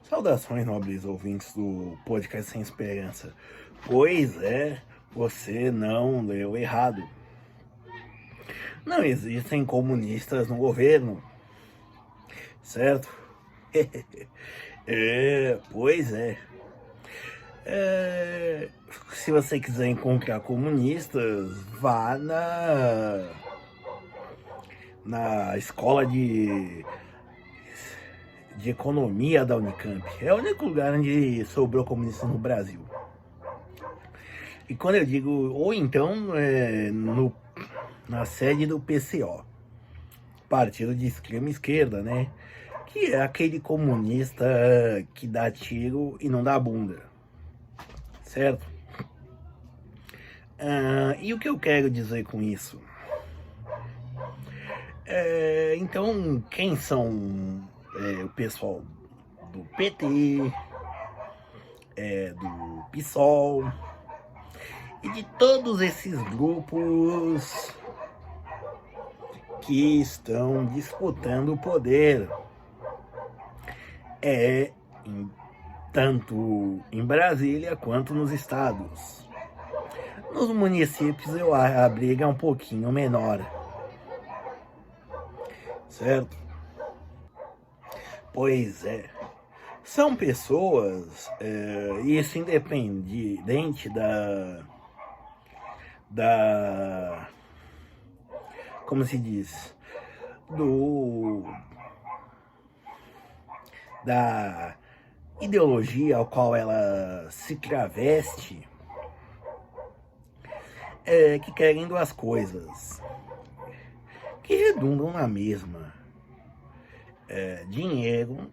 Saudações, nobres ouvintes do Podcast Sem Esperança. Pois é, você não leu errado. Não existem comunistas no governo, certo? Pois é. Se você quiser encontrar comunistas, vá na escola de economia da Unicamp. É o único lugar onde sobrou comunista no Brasil. E quando eu digo, ou então na sede do PCO, Partido de Extrema Esquerda, né? Que é aquele comunista que dá tiro e não dá bunda, certo? E o que eu quero dizer com isso? Então, quem são o pessoal do PT, do PSOL e de todos esses grupos que estão disputando o poder, tanto em Brasília quanto nos estados. Nos municípios a briga é um pouquinho menor, certo? Pois é. São pessoas, isso independente como se diz, da ideologia ao qual ela se traveste, que querem duas coisas que redundam na mesma: dinheiro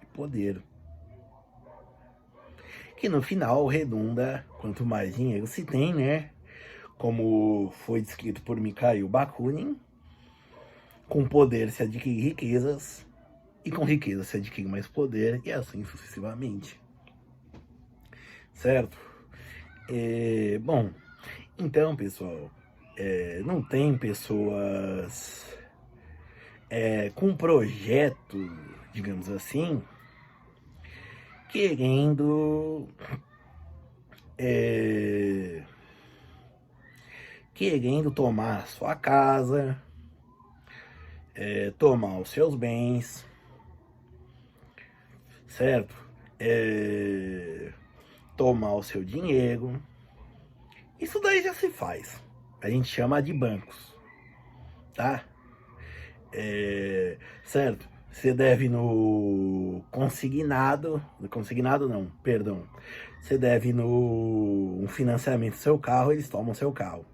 e poder. Que no final redunda, quanto mais dinheiro se tem, né? Como foi descrito por Mikhail Bakunin, com poder se adquire riquezas, e com riqueza se adquire mais poder, e assim sucessivamente. Certo? Bom, então, pessoal, não tem pessoas com projeto, digamos assim, querendo tomar a sua casa, tomar os seus bens, certo? Tomar o seu dinheiro. Isso daí já se faz. A gente chama de bancos, tá? Certo? Você deve no consignado não, perdão. Você deve no financiamento do seu carro, eles tomam seu carro.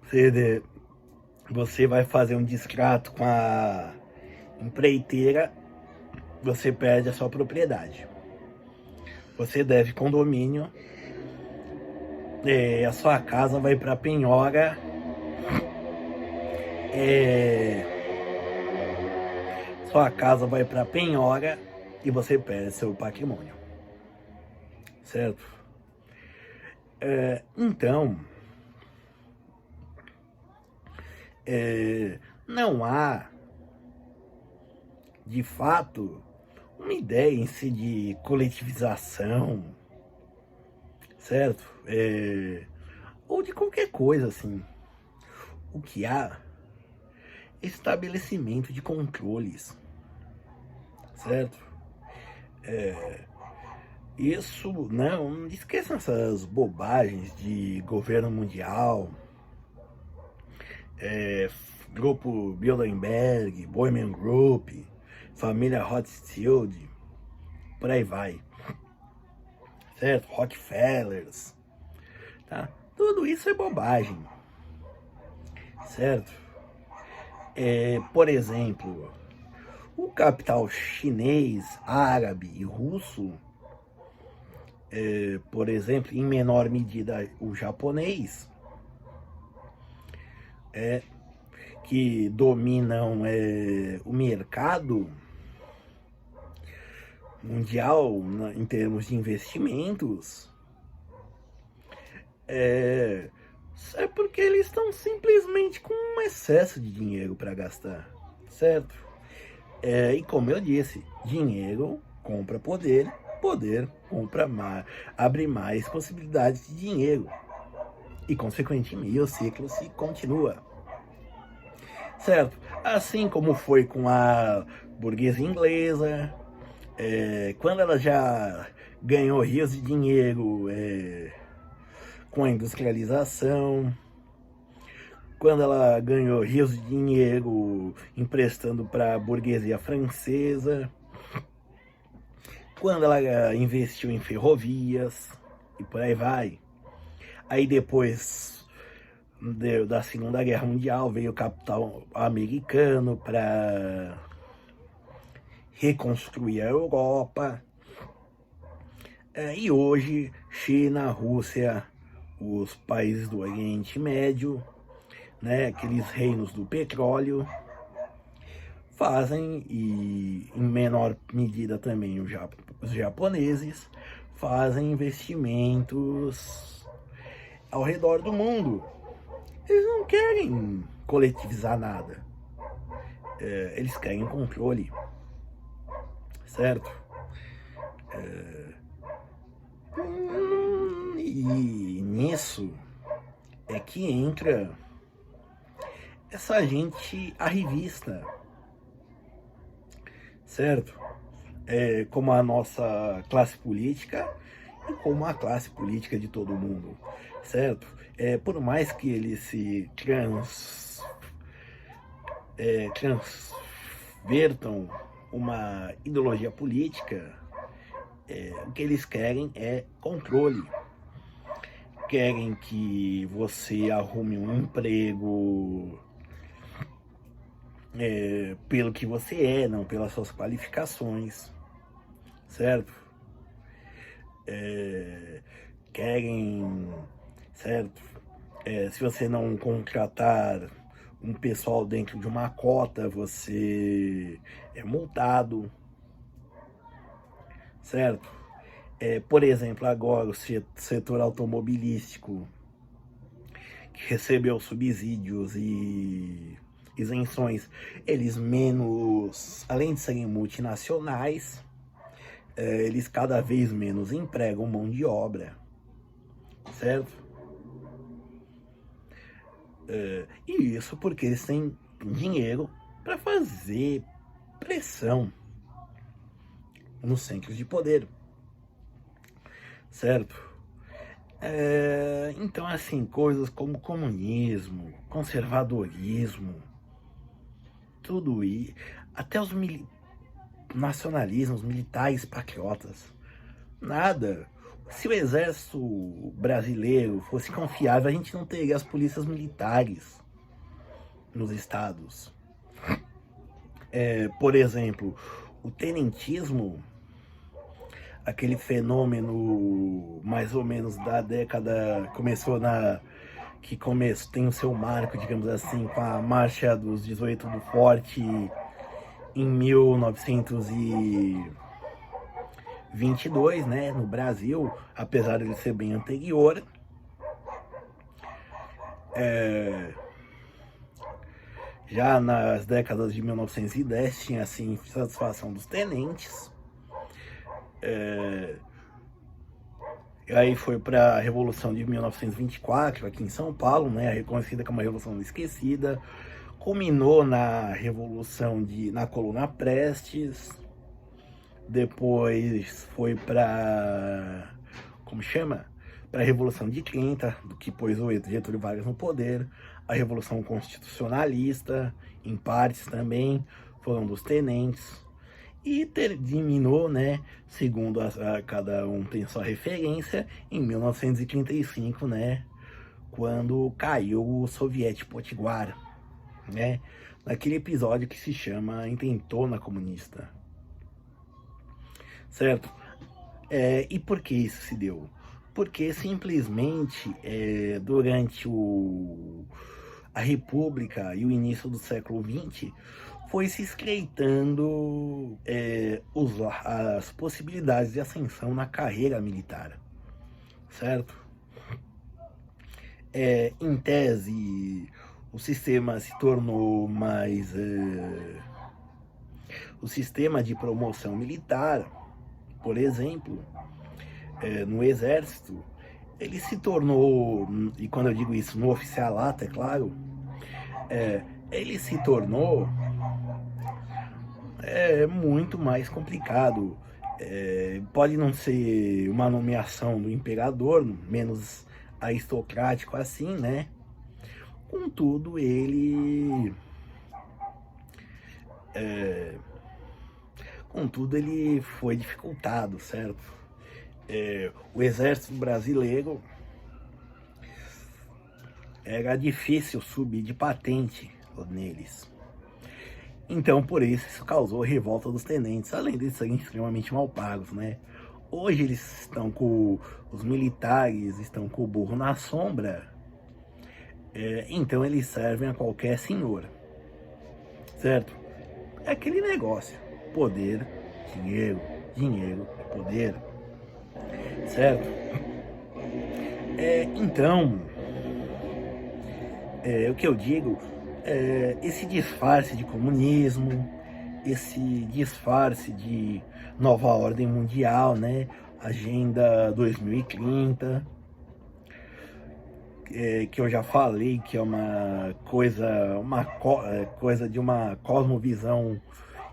Você vai fazer um distrato com a empreiteira, você perde a sua propriedade. Você deve condomínio, a sua casa vai para penhora, sua casa vai para penhora e você perde seu patrimônio, certo? Então, não há, de fato, uma ideia em si de coletivização, certo? Ou de qualquer coisa assim. O que há é estabelecimento de controles, certo? Isso, não esqueçam essas bobagens de governo mundial, grupo Bilderberg, Bohemian Group, família Rothschild, por aí vai, certo? Rockefellers, tá? Tudo isso é bobagem, certo? Por exemplo, o capital chinês, árabe e russo, por exemplo, em menor medida o japonês, que dominam o mercado mundial em termos de investimentos, é porque eles estão simplesmente com um excesso de dinheiro para gastar, certo? E como eu disse, dinheiro compra poder, poder compra abre mais possibilidades de dinheiro. E, consequentemente, o ciclo se continua. Certo? Assim como foi com a burguesia inglesa, quando ela já ganhou rios de dinheiro com a industrialização, quando ela ganhou rios de dinheiro emprestando para a burguesia francesa, quando ela investiu em ferrovias e por aí vai. Aí depois da Segunda Guerra Mundial veio o capital americano para reconstruir a Europa. E hoje, China, Rússia, os países do Oriente Médio, né, aqueles reinos do petróleo, fazem, e em menor medida também os japoneses, fazem investimentos ao redor do mundo. Eles não querem coletivizar nada. Eles querem controle, certo? E nisso é que entra essa gente arrivista, certo? Como a nossa classe política e como a classe política de todo mundo, certo? Por mais que eles se transvertam uma ideologia política, o que eles querem é controle. Querem que você arrume um emprego pelo que você não pelas suas qualificações, certo? Querem, certo? Se você não contratar um pessoal dentro de uma cota, você é multado, certo? Por exemplo, agora o setor automobilístico, que recebeu subsídios e isenções, eles além de serem multinacionais, eles cada vez menos empregam mão de obra, certo? E isso porque eles têm dinheiro para fazer pressão nos centros de poder, certo? Então, assim, coisas como comunismo, conservadorismo, tudo isso, até os nacionalismos, militares patriotas, nada. Se o exército brasileiro fosse confiável, a gente não teria as polícias militares nos estados. Por exemplo, o tenentismo, aquele fenômeno mais ou menos da década, tem o seu marco, digamos assim, com a Marcha dos 18 do Forte em 1922, né, no Brasil, apesar de ele ser bem anterior. Já nas décadas de 1910 tinha assim satisfação dos tenentes. Aí foi para a Revolução de 1924 aqui em São Paulo, né, reconhecida como a Revolução Esquecida. Culminou na na Coluna Prestes. Depois foi para para a Revolução de 30, do que pôs o Getúlio Vargas no poder. A Revolução Constitucionalista, em partes também, foram dos tenentes. E terminou, né, segundo cada um tem sua referência, em 1935, né, quando caiu o soviético Potiguar, né, naquele episódio que se chama Intentona Comunista, certo? E por que isso se deu? Porque simplesmente durante a República e o início do século XX foi se estreitando as possibilidades de ascensão na carreira militar, certo? Em tese, o sistema se tornou O sistema de promoção militar, por exemplo, no exército, ele se tornou, e quando eu digo isso no oficialato, é claro, ele se tornou muito mais complicado. Pode não ser uma nomeação do imperador, menos aristocrático assim, né? Contudo, ele foi dificultado, certo? O exército brasileiro era difícil subir de patente neles. Então, por isso causou a revolta dos tenentes, além de serem extremamente mal pagos, né? Hoje eles estão com os militares, estão com o burro na sombra, então eles servem a qualquer senhor, certo? É aquele negócio, poder, dinheiro, dinheiro, poder, certo? Então, o que eu digo, esse disfarce de comunismo, esse disfarce de nova ordem mundial, né? Agenda 2030, que eu já falei que é uma coisa de uma cosmovisão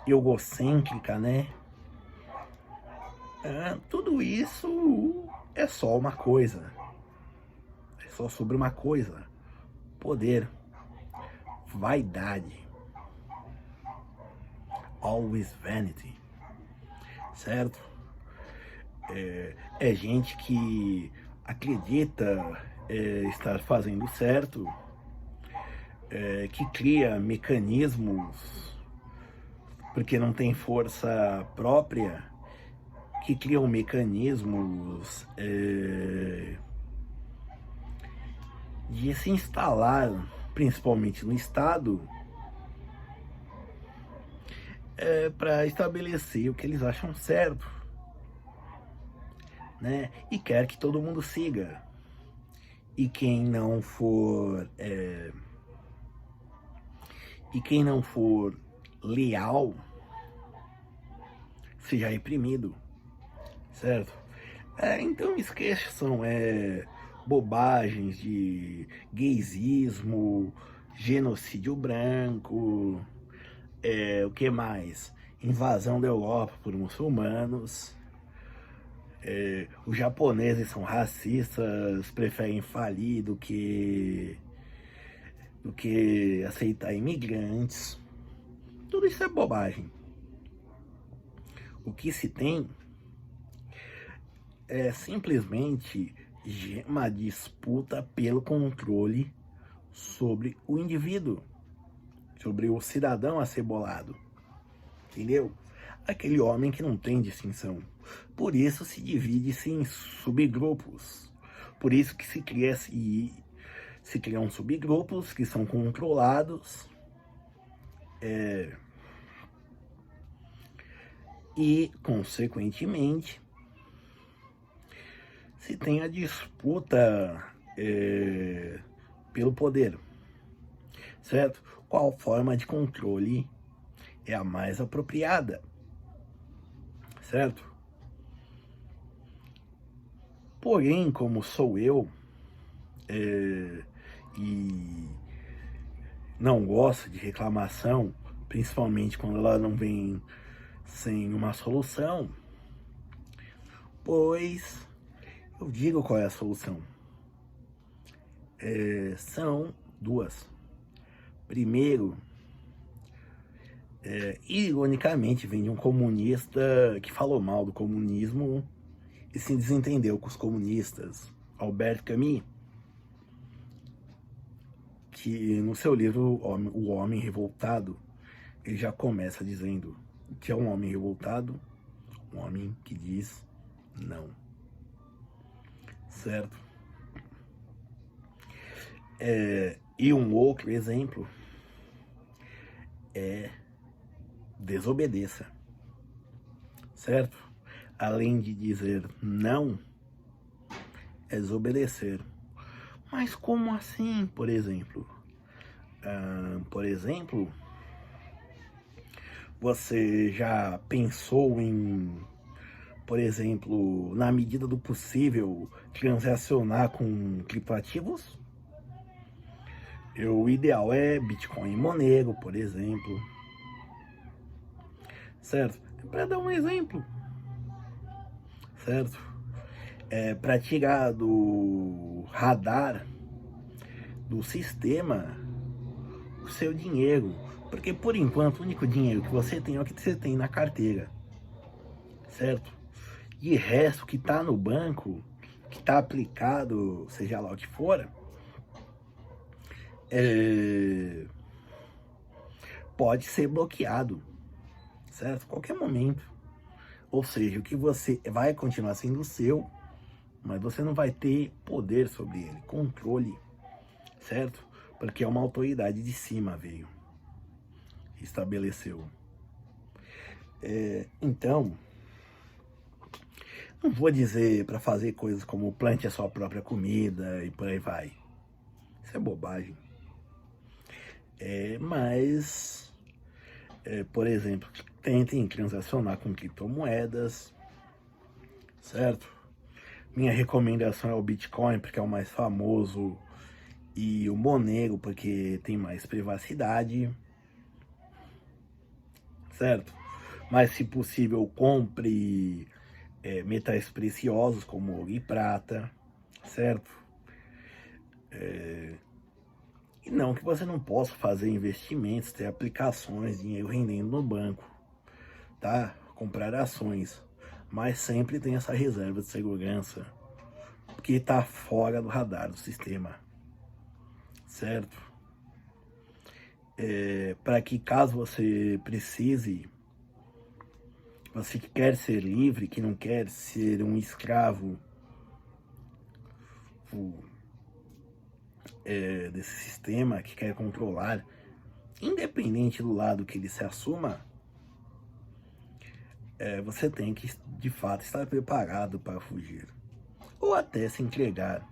egocêntrica, né? Tudo isso é só uma coisa, é só sobre uma coisa: poder, vaidade, always vanity, certo? É gente que acredita estar fazendo certo, que cria mecanismos porque não tem força própria, que criam mecanismos de se instalar, principalmente no Estado, para estabelecer o que eles acham certo, né? E quer que todo mundo siga. E quem não for leal seja reprimido, certo? Então esqueçam bobagens de gaysismo, genocídio branco, o que mais? Invasão da Europa por muçulmanos. Os japoneses são racistas, preferem falir do que aceitar imigrantes. Tudo isso é bobagem. O que se tem é simplesmente uma disputa pelo controle sobre o indivíduo, sobre o cidadão acebolado, entendeu? Aquele homem que não tem distinção. Por isso se divide-se em subgrupos. Por isso que se criam subgrupos que são controlados e, consequentemente, se tem a disputa pelo poder, certo? Qual forma de controle é a mais apropriada, certo? Porém, como sou eu, e não gosto de reclamação, principalmente quando ela não vem sem uma solução, pois eu digo qual é a solução. São duas. Primeiro, ironicamente, vem de um comunista que falou mal do comunismo e se desentendeu com os comunistas, Albert Camus, que no seu livro O Homem Revoltado, ele já começa dizendo que é um homem revoltado, um homem que diz não, certo? E um outro exemplo é desobedeça, certo? Além de dizer não, é desobedecer. Mas como assim, por exemplo? Você já pensou em, por exemplo, na medida do possível, transacionar com criptoativos? O ideal é Bitcoin e Monero, por exemplo, certo? Para dar um exemplo, certo? Para tirar do radar do sistema o seu dinheiro, porque por enquanto o único dinheiro que você tem é o que você tem na carteira, certo? E o resto que está no banco, que está aplicado, seja lá o que for, pode ser bloqueado, certo? Qualquer momento. Ou seja, o que você vai continuar sendo seu, mas você não vai ter poder sobre ele, controle, certo? Porque é uma autoridade de cima veio, estabeleceu. Então, não vou dizer para fazer coisas como plante a sua própria comida e por aí vai. Isso é bobagem. Mas, por exemplo, tentem transacionar com criptomoedas, certo? Minha recomendação é o Bitcoin, porque é o mais famoso, e o Monero, porque tem mais privacidade, certo? Mas, se possível, compre metais preciosos, como ouro e prata, certo? E não que você não possa fazer investimentos, ter aplicações, dinheiro rendendo no banco, tá? Comprar ações, mas sempre tem essa reserva de segurança, porque está fora do radar do sistema, certo? Para que caso você precise, você que quer ser livre, que não quer ser um escravo desse sistema, que quer controlar, independente do lado que ele se assuma, você tem que, de fato, estar preparado para fugir. Ou até se entregar.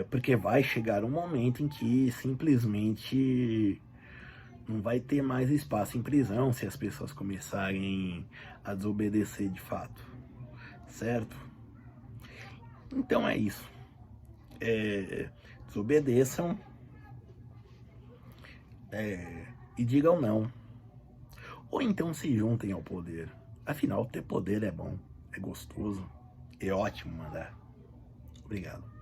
Porque vai chegar um momento em que simplesmente não vai ter mais espaço em prisão se as pessoas começarem a desobedecer de fato. Certo? Então é isso. Desobedeçam e digam não. Ou então se juntem ao poder. Afinal, ter poder é bom, é gostoso, é ótimo mandar. Obrigado.